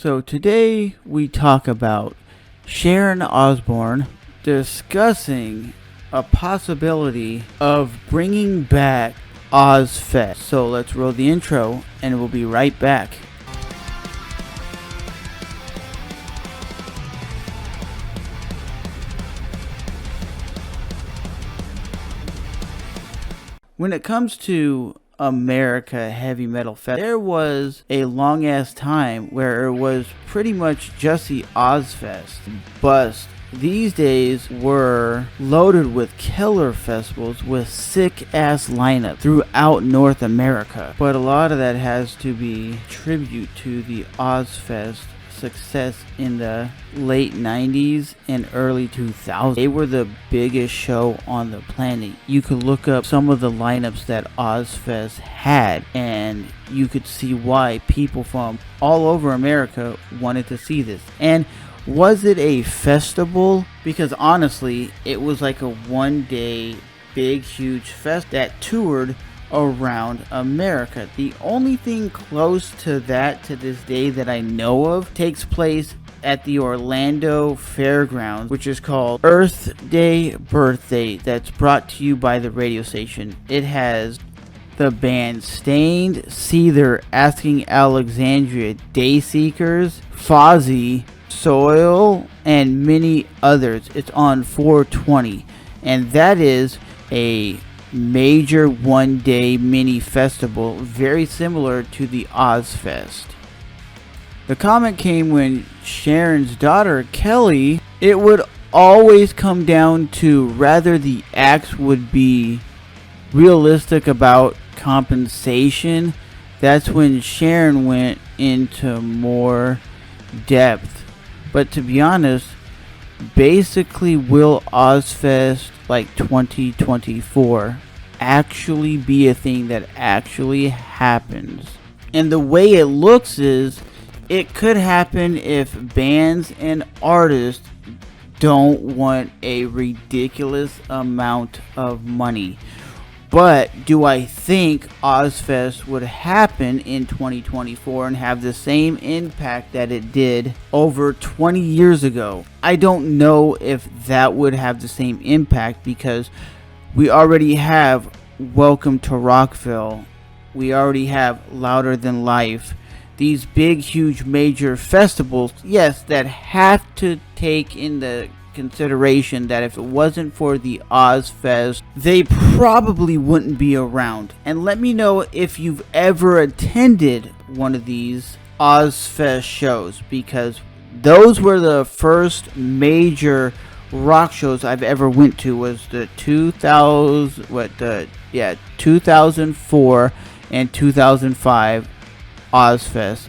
So today we talk about Sharon Osbourne discussing a possibility of bringing back Ozzfest. So let's roll the intro and we'll be right back. When it comes to America Heavy Metal Fest, there was a long ass time where it was pretty much just the Ozzfest bust. These days were loaded with killer festivals with sick ass lineup throughout North America. But a lot of that has to be tribute to the Ozzfest success in the late 90s and early 2000s. They were the biggest show on the planet. You could look up some of the lineups that Ozzfest had and you could see why people from all over America wanted to see this. And was it a festival? Because honestly, it was like a one-day big huge fest that toured around America. The only thing close to that to this day that I know of takes place at the Orlando Fairgrounds, which is called Earth Day Birthday, that's brought to you by the radio station. It has the band Stained, Seether, Asking Alexandria, Dayseekers, Fozzy, Soil, and many others. It's on 420, and that is a major one-day mini festival very similar to the Ozzfest. The comment came when Sharon's daughter Kelly, it would always come down to rather the acts would be realistic about compensation. That's when Sharon went into more depth. But to be honest, basically, will Ozzfest like 2024 actually be a thing that actually happens? And the way it looks is it could happen if bands and artists don't want a ridiculous amount of money. But do I think Ozzfest would happen in 2024 and have the same impact that it did over 20 years ago? I don't know if that would have the same impact because we already have Welcome to Rockville. We already have Louder Than Life. These big, huge, major festivals, yes, that have to take in the consideration that if it wasn't for the Ozzfest, they probably wouldn't be around. And let me know if you've ever attended one of these Ozzfest shows, because those were the first major rock shows I've ever went to. Was the 2004 and 2005 Ozzfest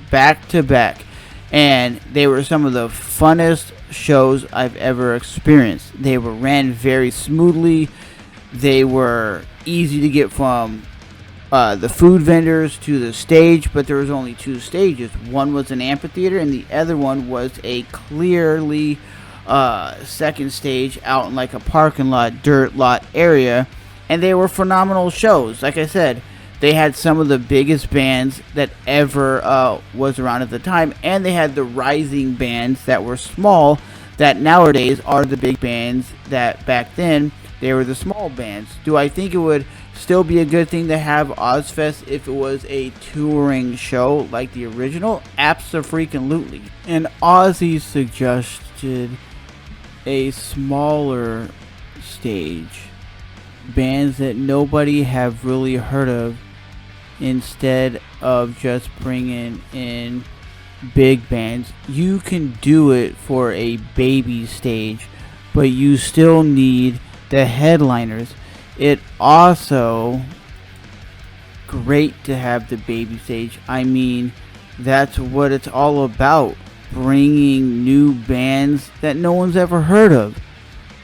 back to back, and they were some of the funnest shows I've ever experienced. They were ran very smoothly. They were easy to get from the food vendors to the stage, but there was only two stages. One was an amphitheater and the other one was a clearly second stage out in like a parking lot, dirt lot area, and they were phenomenal shows. Like I said, they had some of the biggest bands that ever was around at the time, and they had the rising bands that were small that nowadays are the big bands that back then they were the small bands. Do I think it would still be a good thing to have Ozzfest if it was a touring show like the original? Abso-freaking-lutely. And Ozzy suggested a smaller stage, bands that nobody have really heard of, instead of just bringing in big bands. You can do it for a baby stage, but you still need the headliners. It also great to have the baby stage. I mean, that's what it's all about, bringing new bands that no one's ever heard of.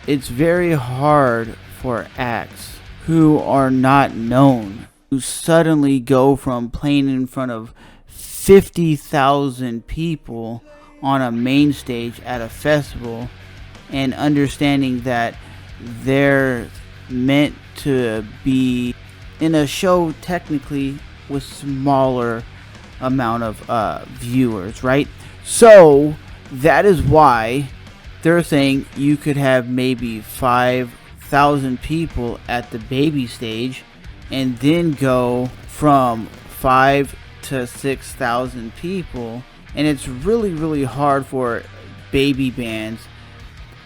It's very hard for acts who are not known to suddenly go from playing in front of 50,000 people on a main stage at a festival and understanding that they're meant to be in a show technically with smaller amount of viewers, right? So that is why they're saying you could have maybe 5,000 people at the baby stage, and then go from 5 to 6,000 people. And it's really hard for baby bands.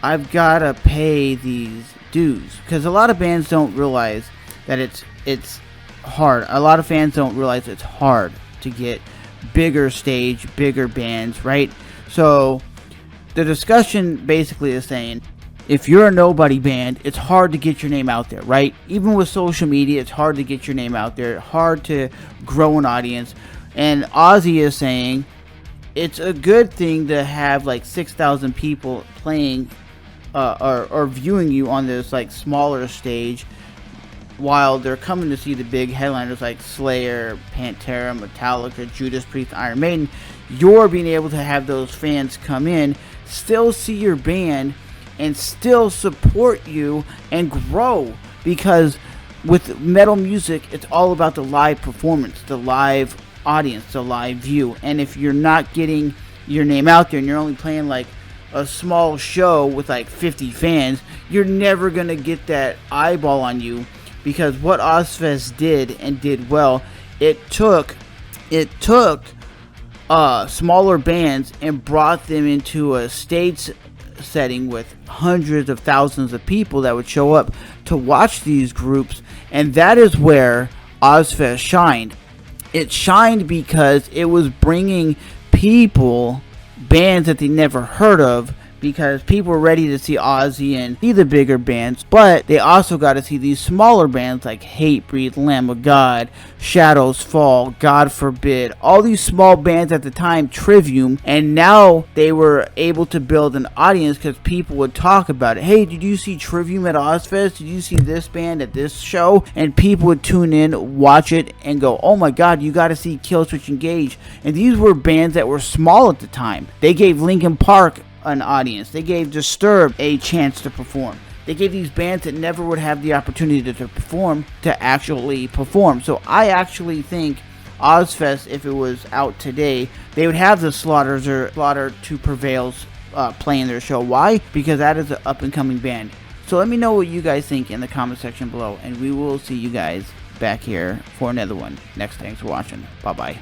I've gotta pay these dues because a lot of bands don't realize that it's hard. A lot of fans don't realize it's hard to get bigger stage, bigger bands, right? So the discussion basically is saying, if you're a nobody band, it's hard to get your name out there, right? Even with social media, it's hard to get your name out there, hard to grow an audience. And Ozzy is saying it's a good thing to have like 6,000 people playing or viewing you on this like smaller stage, while they're coming to see the big headliners like Slayer, Pantera, Metallica, Judas Priest, Iron Maiden. You're being able to have those fans come in, still see your band, and still support you and grow. Because with metal music, it's all about the live performance, the live audience, the live view. And if you're not getting your name out there and you're only playing like a small show with like 50 fans, you're never gonna get that eyeball on you. Because what Ozzfest did and did well, it took smaller bands and brought them into a stage setting with hundreds of thousands of people that would show up to watch these groups. And that is where Ozzfest shined. It shined because it was bringing people, bands that they never heard of, because people were ready to see Ozzy and see the bigger bands, but they also got to see these smaller bands like Hatebreed, Lamb of God, Shadows Fall, God Forbid, all these small bands at the time, Trivium. And now they were able to build an audience because people would talk about it. Hey, did you see Trivium at Ozzfest? Did you see this band at this show? And people would tune in, watch it, and go, oh my god, you got to see Killswitch Engage. And these were bands that were small at the time. They gave Linkin Park an audience. They gave Disturbed a chance to perform. They gave these bands that never would have the opportunity to perform to actually perform. So I actually think Ozzfest, if it was out today, they would have the Slaughter to Prevail's playing their show. Why? Because that is an up and coming band. So let me know what you guys think in the comment section below, and we will see you guys back here for another one next. Thanks for watching. Bye bye.